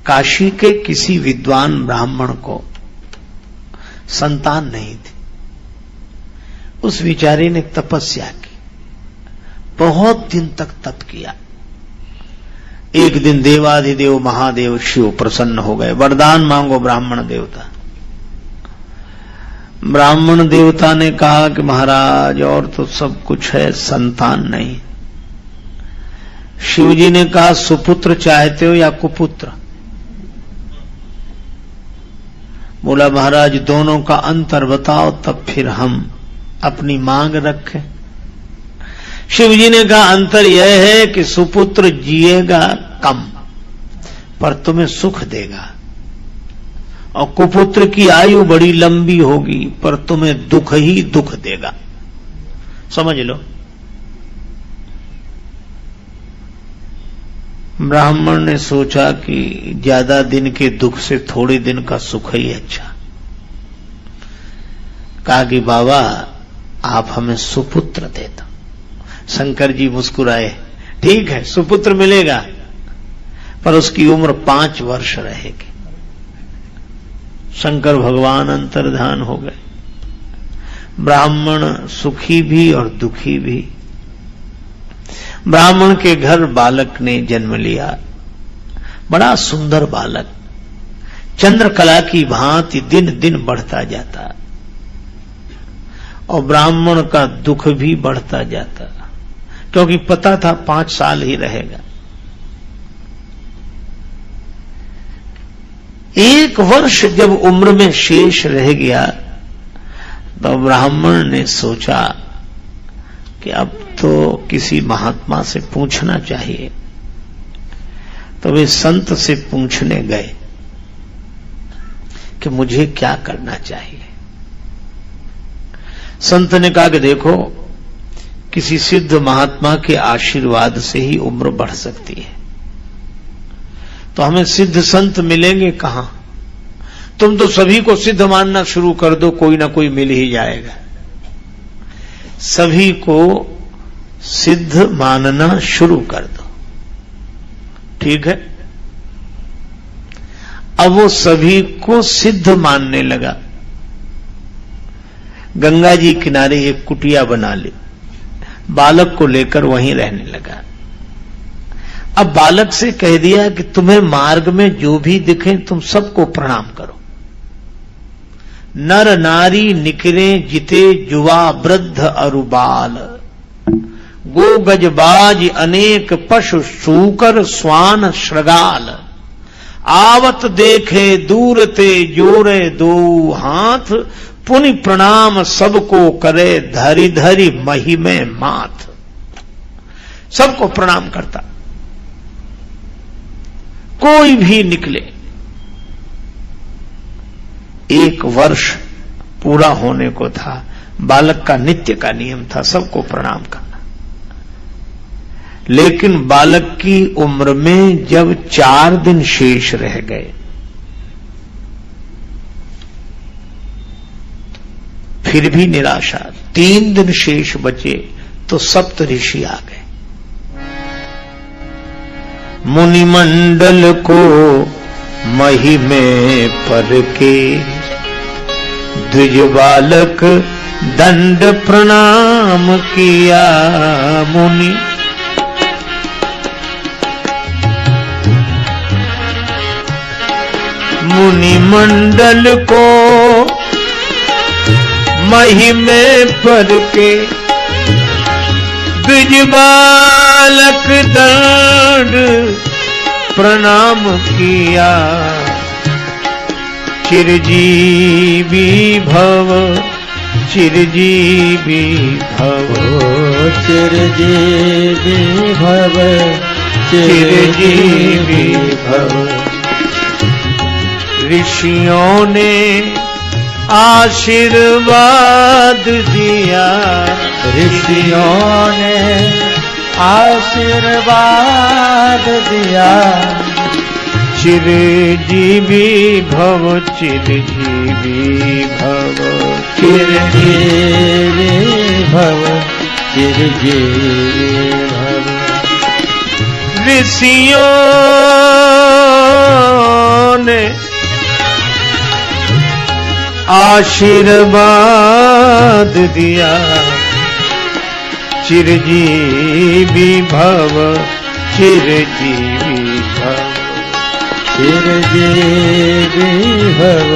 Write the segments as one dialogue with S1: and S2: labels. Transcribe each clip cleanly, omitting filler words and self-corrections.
S1: काशी के किसी विद्वान ब्राह्मण को संतान नहीं थी। उस विचारी ने तपस्या की, बहुत दिन तक तप किया। एक दिन देवाधिदेव महादेव शिव प्रसन्न हो गए। वरदान मांगो ब्राह्मण देवता। ब्राह्मण देवता ने कहा कि महाराज और तो सब कुछ है, संतान नहीं। शिव जी ने कहा सुपुत्र चाहते हो या कुपुत्र? बोला महाराज दोनों का अंतर बताओ तब फिर हम अपनी मांग रखें। शिव जी ने कहा अंतर यह है कि सुपुत्र जिएगा कम पर तुम्हें सुख देगा, और कुपुत्र की आयु बड़ी लंबी होगी पर तुम्हें दुख ही दुख देगा। समझ लो। ब्राह्मण ने सोचा कि ज्यादा दिन के दुख से थोड़े दिन का सुख ही अच्छा। कहा कि बाबा आप हमें सुपुत्र दे दो। शंकर जी मुस्कुराए, ठीक है सुपुत्र मिलेगा पर उसकी उम्र 5 वर्ष रहेगी। शंकर भगवान अंतर्धान हो गए। ब्राह्मण सुखी भी और दुखी भी। ब्राह्मण के घर बालक ने जन्म लिया, बड़ा सुंदर बालक, चंद्रकला की भांति दिन दिन बढ़ता जाता, और ब्राह्मण का दुख भी बढ़ता जाता, क्योंकि पता था 5 साल ही रहेगा। 1 वर्ष जब उम्र में शेष रह गया तो ब्राह्मण ने सोचा कि अब तो किसी महात्मा से पूछना चाहिए। तो वे संत से पूछने गए कि मुझे क्या करना चाहिए। संत ने कहा कि देखो किसी सिद्ध महात्मा के आशीर्वाद से ही उम्र बढ़ सकती है, तो हमें सिद्ध संत मिलेंगे कहां? तुम तो सभी को सिद्ध मानना शुरू कर दो, कोई ना कोई मिल ही जाएगा। सभी को सिद्ध मानना शुरू कर दो, ठीक है। अब वो सभी को सिद्ध मानने लगा। गंगा जी किनारे एक कुटिया बना ली, बालक को लेकर वहीं रहने लगा। अब बालक से कह दिया कि तुम्हें मार्ग में जो भी दिखे तुम सबको प्रणाम करो। नर नारी निकरे जिते जुवा वृद्ध अरुबाल, गो गजबाज अनेक पशु सूकर स्वान श्रगाल, आवत देखे दूर ते जोरे दो हाथ, पुनि प्रणाम सबको करे धरी धरी महिमे माथ। सबको प्रणाम करता, कोई भी निकले। 1 वर्ष पूरा होने को था। बालक का नित्य का नियम था सबको प्रणाम करना। लेकिन बालक की उम्र में जब 4 दिन शेष रह गए, फिर भी निराशा। 3 दिन शेष बचे तो सप्त ऋषि आ गए। मुनिमंडल को महिमे पर के, द्विज बालक दंड प्रणाम किया मुनि। मुनिमंडल को महिमे पर के, द्विज बालक दंड प्रणाम किया। चिरजीवी भव, चिरजीवी भव,
S2: चिरजीवी भव,
S1: चिरजीवी भव। ऋषियों ने आशीर्वाद दिया,
S2: ऋषियों ने आशीर्वाद दिया।
S1: चिरजीवी भव, चिरजीवी भव,
S2: चिरजीवी भव, चिरजीवी भव।
S1: ऋषियों आशीर्वाद दिया, चिरजीवी भव, चिरजीवी भव,
S2: चिरजीवी भव,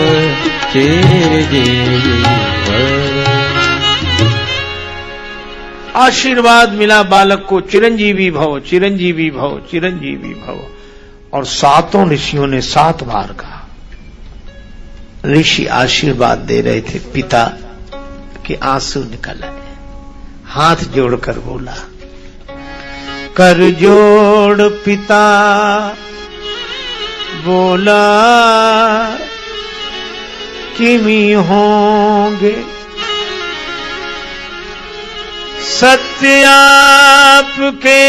S2: चिरजीवी भव।
S1: आशीर्वाद मिला बालक को, चिरंजीवी भव, चिरंजीवी भव, चिरंजीवी भव। और सातों ऋषियों ने 7 बार कहा। ऋषि आशीर्वाद दे रहे थे, पिता के आंसू निकल आए। हाथ जोड़कर बोला, कर जोड़ पिता बोला, किमी होंगे सत्य आपके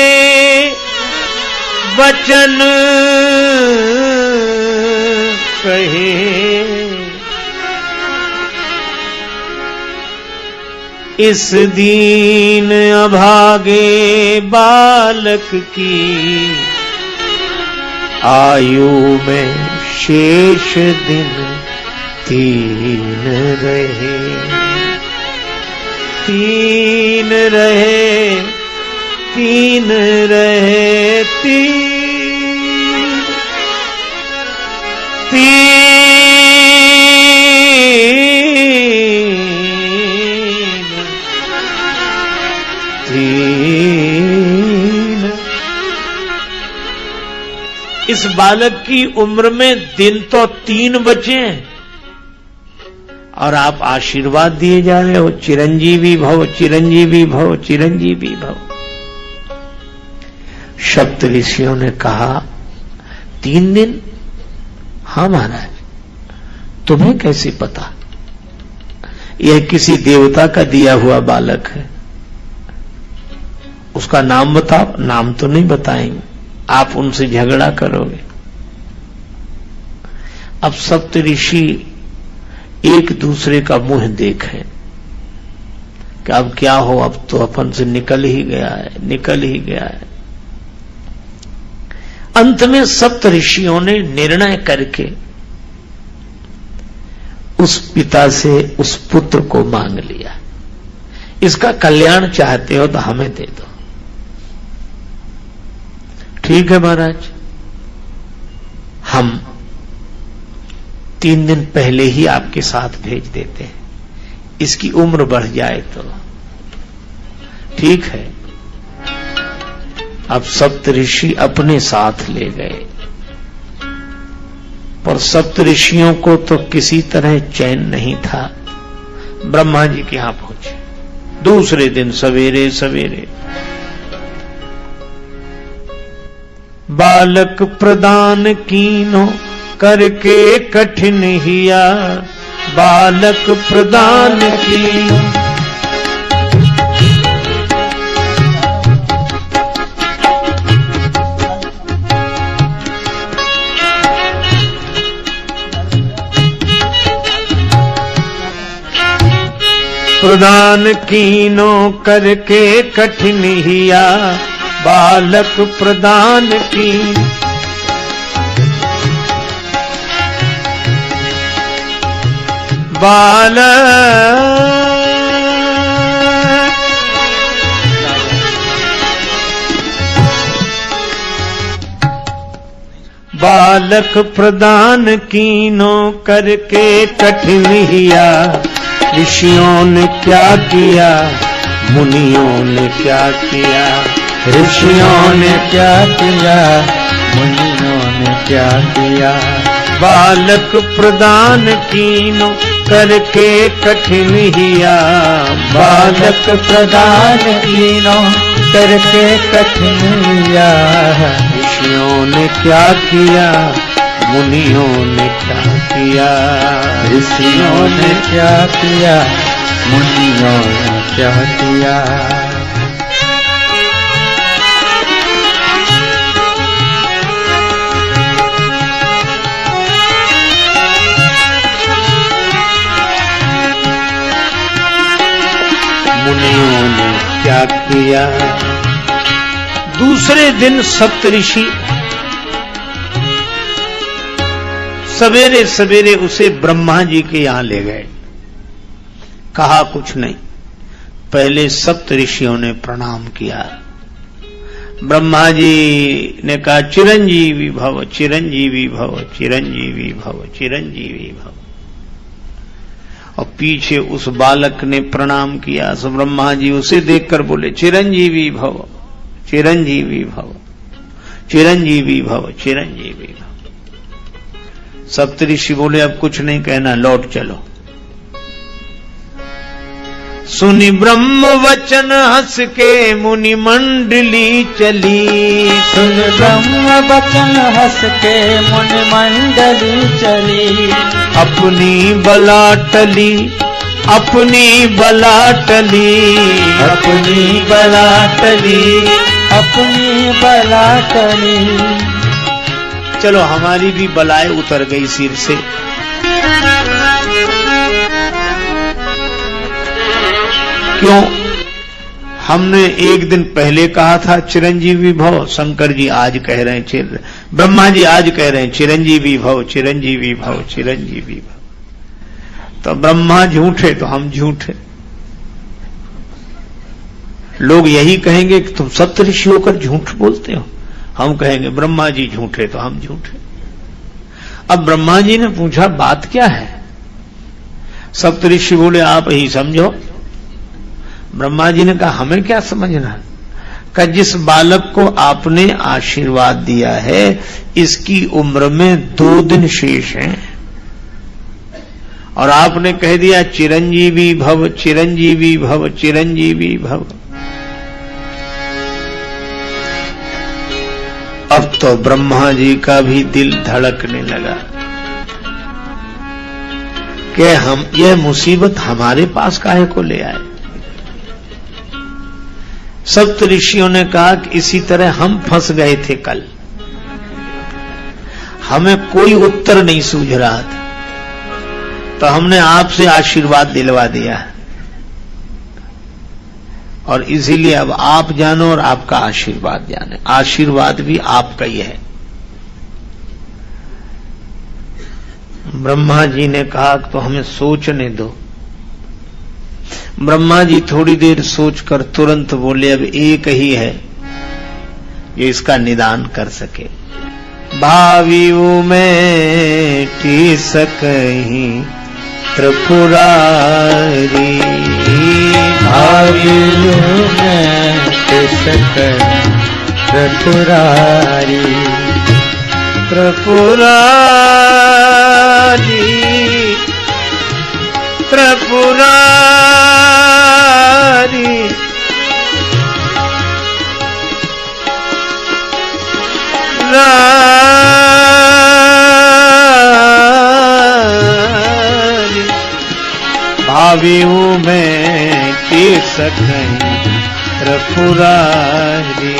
S1: वचन कहे, इस दीन अभागे बालक की आयु में शेष दिन 3 रहे, 3 रहे, 3 रहे, 3 इस बालक की उम्र में दिन तो 3 बचे हैं और आप आशीर्वाद दिए जा रहे हो, चिरंजीवी भव, चिरंजीवी भव, चिरंजीवी भव। सप्त ऋषियों ने कहा 3 दिन? हाँ महाराज, तुम्हें कैसे पता? यह किसी देवता का दिया हुआ बालक है, उसका नाम बताओ। नाम तो नहीं बताएंगे, आप उनसे झगड़ा करोगे। अब सप्त ऋषि एक दूसरे का मुंह देखें कि अब क्या हो, अब तो अपन से निकल ही गया है, निकल ही गया है। अंत में सप्त ऋषियों ने निर्णय करके उस पिता से उस पुत्र को मांग लिया, इसका कल्याण चाहते हो तो हमें दे दो। ठीक है महाराज, हम 3 दिन पहले ही आपके साथ भेज देते हैं, इसकी उम्र बढ़ जाए तो। ठीक है। अब सप्त ऋषि अपने साथ ले गए, पर सप्त ऋषियों को तो किसी तरह चैन नहीं था। ब्रह्मा जी के यहां पहुंचे दूसरे दिन सवेरे सवेरे। बालक प्रदान कीनो करके कठिन हिया, बालक प्रदान कीनो प्रदान कीनो करके कठिन हिया, बालक प्रदान की बालक प्रदान कीनो करके कठिन हिया। ऋषियों ने क्या किया, मुनियों ने क्या किया,
S2: ऋषियों ने क्या किया, मुनियों ने क्या किया।
S1: बालक प्रदान कीनो करके कठिन हिया,
S2: बालक प्रदान कीनो करके कठिन हिया।
S1: ऋषियों ने क्या किया, मुनियों ने क्या किया,
S2: ऋषियों ने क्या किया, मुनियों ने क्या किया।
S1: मुनियों ने क्या किया। दूसरे दिन सप्तऋषि सवेरे सवेरे उसे ब्रह्मा जी के यहां ले गए। कहा कुछ नहीं। पहले सप्त ऋषियों ने प्रणाम किया। ब्रह्मा जी ने कहा चिरंजीवी भव, चिरंजीवी भव, चिरंजीवी भव, चिरंजीवी भव। और पीछे उस बालक ने प्रणाम किया। सो ब्रह्मा जी उसे देखकर बोले चिरंजीवी भव, चिरंजीवी भव, चिरंजीवी भव, चिरंजीवी भव। सप्तऋषि बोले अब कुछ नहीं कहना, लौट चलो। सुनि ब्रह्म वचन हंस के मुनि मंडली चली।
S2: सुन ब्रह्म वचन हंस के मुनि मंडली चली।
S1: अपनी बला टली, अपनी बला टली,
S2: अपनी बला टली, अपनी बला टली।
S1: चलो हमारी भी बलाएं उतर गई सिर से। क्यों? हमने एक दिन पहले कहा था चिरंजीवी भव, शंकर जी आज कह रहे हैं, ब्रह्मा जी आज कह रहे हैं चिरंजीवी भव, चिरंजीवी भव, चिरंजीवी भव। तो ब्रह्मा झूठे तो हम झूठे। लोग यही कहेंगे कि तुम सप्तऋषि होकर झूठ बोलते हो। हम कहेंगे ब्रह्मा जी झूठे तो हम झूठे। अब ब्रह्मा जी ने पूछा बात क्या है? सप्तऋषि बोले आप ही समझो। ब्रह्मा जी ने कहा हमें क्या समझना? कहा जिस बालक को आपने आशीर्वाद दिया है इसकी उम्र में 2 दिन शेष हैं और आपने कह दिया चिरंजीवी भव, चिरंजीवी भव, चिरंजीवी भव। अब तो ब्रह्मा जी का भी दिल धड़कने लगा कि हम यह मुसीबत हमारे पास काहे को ले आए। सप्त ऋषियों ने कहा कि इसी तरह हम फंस गए थे कल, हमें कोई उत्तर नहीं सूझ रहा था तो हमने आपसे आशीर्वाद दिलवा दिया और इसीलिए अब आप जानो और आपका आशीर्वाद जाने। आशीर्वाद भी आपका ही है। ब्रह्मा जी ने कहा तो हमें सोचने दो। ब्रह्मा जी थोड़ी देर सोचकर तुरंत बोले अब एक ही है जो इसका निदान कर सके। भावी में टी सकही त्रिपुरारी,
S2: भावी में टी सकही त्रिपुरारी,
S1: त्रिपुरारी, त्रिपुरारी। भावी हूँ मैं के सकहीं त्रिपुरारी,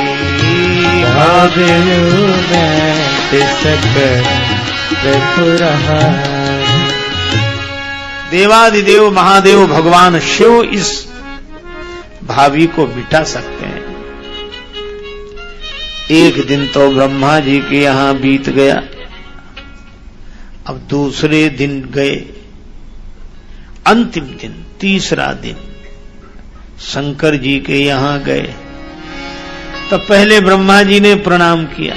S2: भावी हूँ मैं के सकहीं त्रिपुरारी।
S1: देवादिदेव महादेव भगवान शिव इस भावी को मिटा सकते हैं। एक दिन तो ब्रह्मा जी के यहां बीत गया। अब दूसरे दिन गए, अंतिम दिन, तीसरा दिन शंकर जी के यहां गए। तो पहले ब्रह्मा जी ने प्रणाम किया,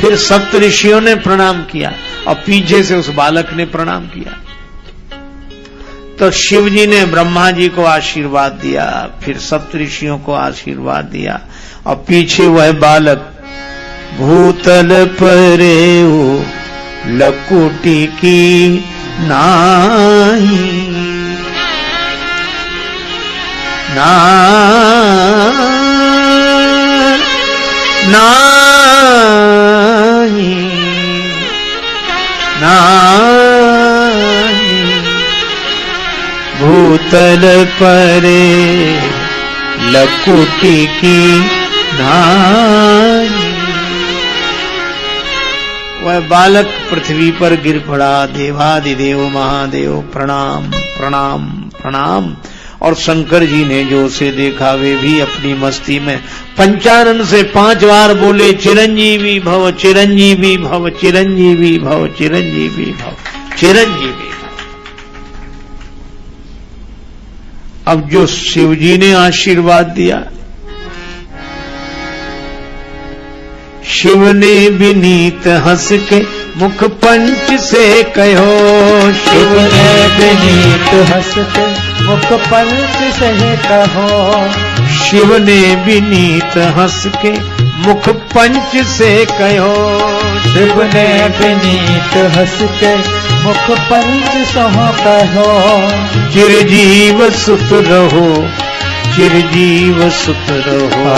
S1: फिर सप्त ऋषियों ने प्रणाम किया और पीछे से उस बालक ने प्रणाम किया। तो शिव जी ने ब्रह्मा जी को आशीर्वाद दिया, फिर सप्त ऋषियों को आशीर्वाद दिया और पीछे वह बालक भूतल परेऊ लकुटी की नाही, भूतल परे लकुटी की नाही। वह बालक पृथ्वी पर गिर पड़ा। देवादिदेव महादेव प्रणाम प्रणाम प्रणाम। और शंकर जी ने जो उसे देखा वे भी अपनी मस्ती में पंचानन से 5 बार बोले चिरंजीवी भव, चिरंजीवी भव, चिरंजीवी भव, चिरंजीवी भव, चिरंजीवी भव। अब जो शिव जी ने आशीर्वाद दिया, शिव ने विनीत हंस के मुख पंच से कहो,
S2: शिव ने विनीत हंस के मुख पंच से कहो,
S1: शिव ने विनीत हंस के मुख पंच से कहो,
S2: शिव ने विनीत हंस के मुख पंच सो कहो,
S1: चिरजीव सुत रहो, चिरजीव सुत रहो,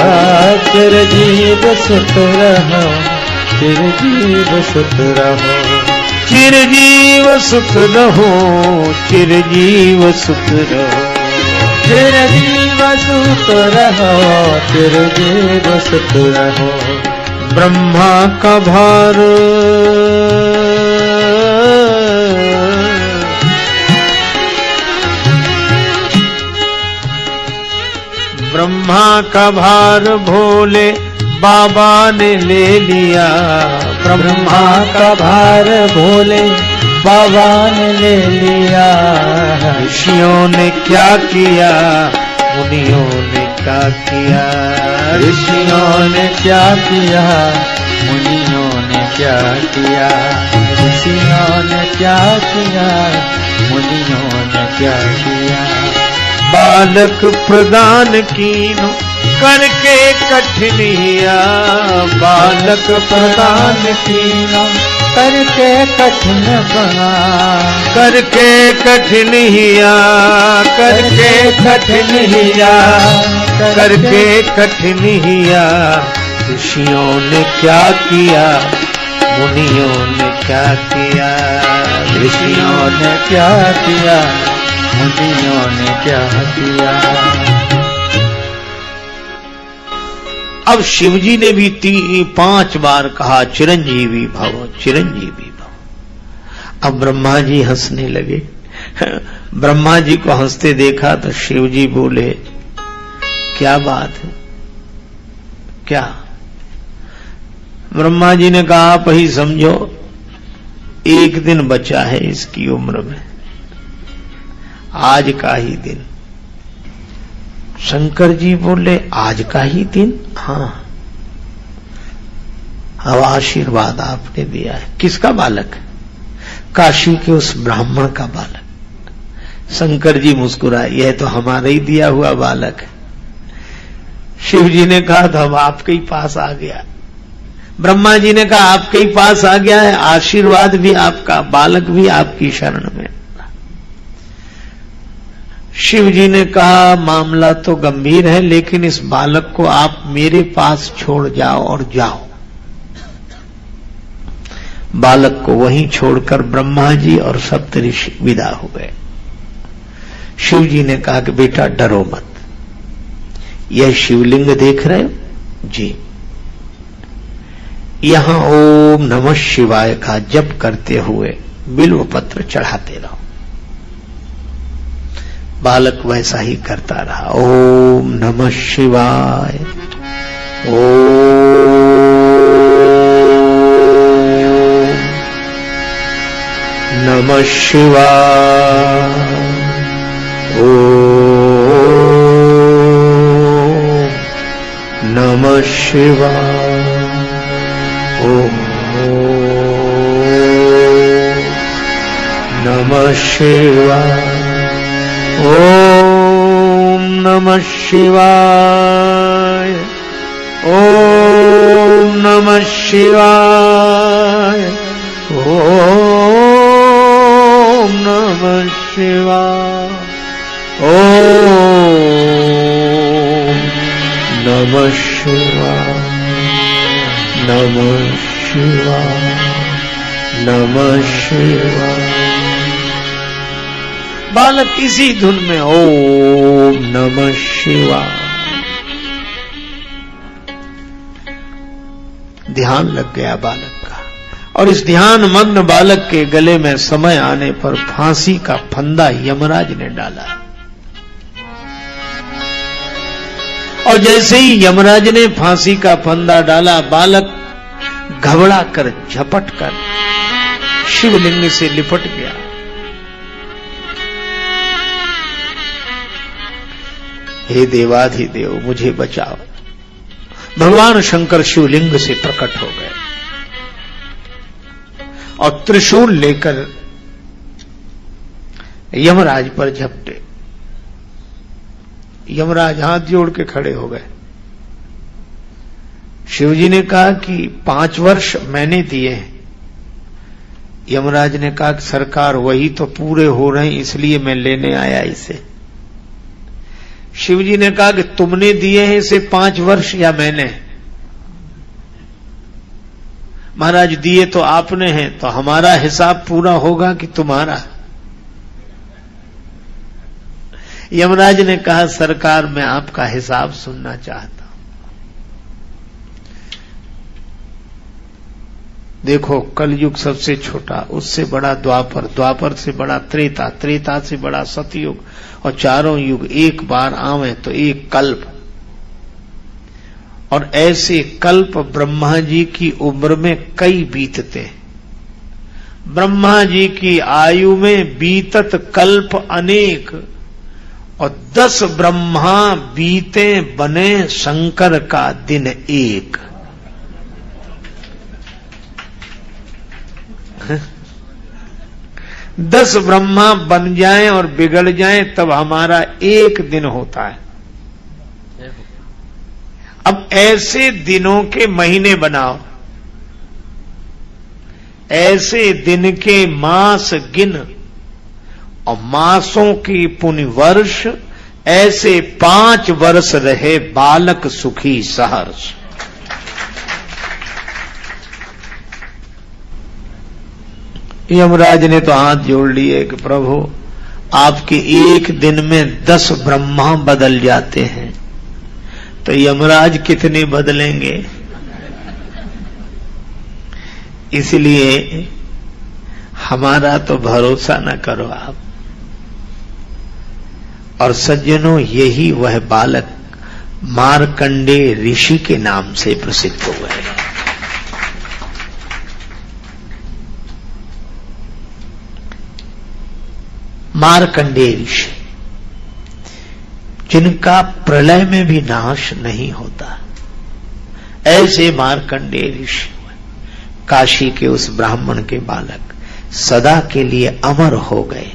S2: चिरजीव सुत रहो, चिरजीव सुत रहो,
S1: चिरजीव सुत रहो, चिरजीव सुत रहो,
S2: चिरजीव सुत रहो, चिरजीव सुत रहो।
S1: ब्रह्मा का भार ब्रह्मा का भार भोले बाबा ने ले लिया,
S2: ब्रह्मा का भार भोले बाबा ने ले लिया,
S1: ऋषियों ने क्या किया, मुनियों ने क्या किया,
S2: ऋषियों ने क्या किया, मुनियों ने क्या किया, ऋषियों ने क्या किया, मुनियों ने क्या किया।
S1: बालक प्रदान कीनो करके कठिनिया, बालक प्रदान
S2: कीनो करके कठिन बना,
S1: करके कठिनिया, करके कठिनिया, करके कठिनिया। ऋषियों ने क्या किया, मुनियों ने क्या किया,
S2: ऋषियों ने क्या किया, मुनियों ने क्या किया।
S1: अब शिवजी ने भी 5 बार कहा चिरंजीवी भव, चिरंजीवी भव। अब ब्रह्मा जी हंसने लगे। ब्रह्मा जी को हंसते देखा तो शिवजी बोले, क्या बात है, क्या? ब्रह्मा जी ने कहा, आप ही समझो, 1 दिन बचा है इसकी उम्र में, आज का ही दिन। शंकर जी बोले, आज का ही दिन? हाँ। अब आशीर्वाद आपने दिया है। किसका बालक? काशी के उस ब्राह्मण का बालक। शंकर जी मुस्कुराए, यह तो हमारा ही दिया हुआ बालक है। शिव जी ने कहा, तो हम आपके ही पास आ गया। ब्रह्मा जी ने कहा, आपके ही पास आ गया है, आशीर्वाद भी आपका, बालक भी आपकी शरण में। शिव जी ने कहा, मामला तो गंभीर है, लेकिन इस बालक को आप मेरे पास छोड़ जाओ और जाओ। बालक को वहीं छोड़कर ब्रह्मा जी और सप्तऋषि विदा हो गए। शिव जी ने कहा कि बेटा डरो मत, यह शिवलिंग देख रहे हो जी, यहां ओम नमः शिवाय का जप करते हुए बिल्व पत्र चढ़ाते रहो। बालक वैसा ही करता रहा। ओम नमः शिवाय, ओम नमः शिवाय, ओम नमः शिवाय, ओम नमः शिवाय, ओम नमः शिवाय, ओम नमः शिवाय, ओम नमः शिवाय, ओम नमः शिवाय, नमः शिवाय, नमः शिवाय। बालक इसी धुन में ओम नमः शिवाय। ध्यान लग गया बालक का, और इस ध्यान मग्न बालक के गले में समय आने पर फांसी का फंदा यमराज ने डाला। और जैसे ही यमराज ने फांसी का फंदा डाला, बालक घबरा कर झपट कर शिवलिंग से लिपट गया। हे देवाधिदेव मुझे बचाओ। भगवान शंकर शिवलिंग से प्रकट हो गए और त्रिशूल लेकर यमराज पर झपटे। यमराज हाथ जोड़ के खड़े हो गए। शिवजी ने कहा कि 5 वर्ष मैंने दिए हैं। यमराज ने कहा कि सरकार वही तो पूरे हो रहे हैं, इसलिए मैं लेने आया इसे। शिवजी ने कहा कि तुमने दिए हैं इसे 5 वर्ष या मैंने? महाराज दिए तो आपने हैं, तो हमारा हिसाब पूरा होगा कि तुम्हारा? यमराज ने कहा सरकार मैं आपका हिसाब सुनना चाहता हूं। देखो कलयुग सबसे छोटा, उससे बड़ा द्वापर, द्वापर से बड़ा त्रेता, त्रेता से बड़ा सतयुग, और चारों युग एक बार आवे तो एक कल्प। और ऐसे कल्प ब्रह्मा जी की उम्र में कई बीतते। ब्रह्मा जी की आयु में बीतत कल्प अनेक, और 10 ब्रह्मा बीते बने शंकर का दिन एक। दस ब्रह्मा बन जाएं और बिगड़ जाएं तब हमारा एक दिन होता है। अब ऐसे दिनों के महीने बनाओ, ऐसे दिन के मास गिन, और मासों की पुण्य वर्ष, ऐसे 5 वर्ष रहे बालक सुखी सहर्ष। यमराज ने तो हाथ जोड़ लिए कि प्रभु आपके एक दिन में 10 ब्रह्मा बदल जाते हैं, तो यमराज कितने बदलेंगे? इसलिए हमारा तो भरोसा न करो आप। और सज्जनों यही वह बालक मार्कंडेय ऋषि के नाम से प्रसिद्ध हो गए। मार्कंडेय ऋषि जिनका प्रलय में भी नाश नहीं होता, ऐसे मार्कंडेय ऋषि काशी के उस ब्राह्मण के बालक सदा के लिए अमर हो गए।